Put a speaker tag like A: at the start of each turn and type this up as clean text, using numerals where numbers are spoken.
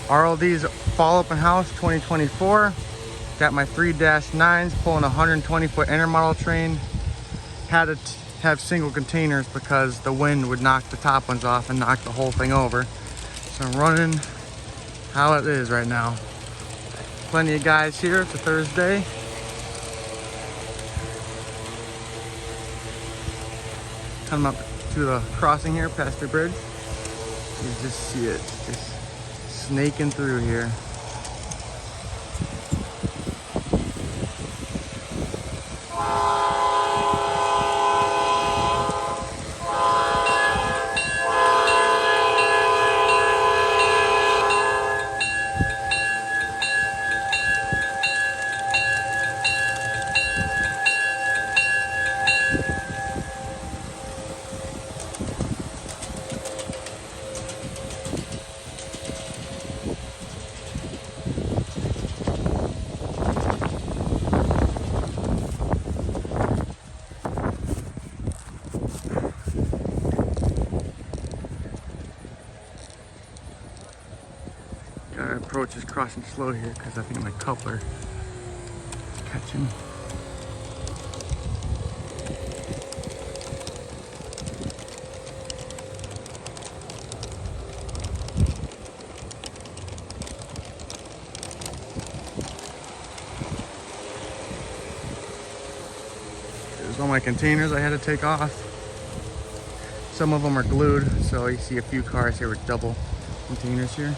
A: RLD's Fall Open House 2024. Got my 3-9s pulling a 120-foot intermodal train. Had to have single containers because the wind would knock the top ones off and knock the whole thing over. So I'm running how it is right now. Plenty of guys here. It's a Thursday. Coming up to the crossing here past the bridge. You just see it just snaking through here. Gotta approach this crossing slow here because I think my coupler is catching. There's all my containers I had to take off. Some of them are glued, so you see a few cars here with double containers here.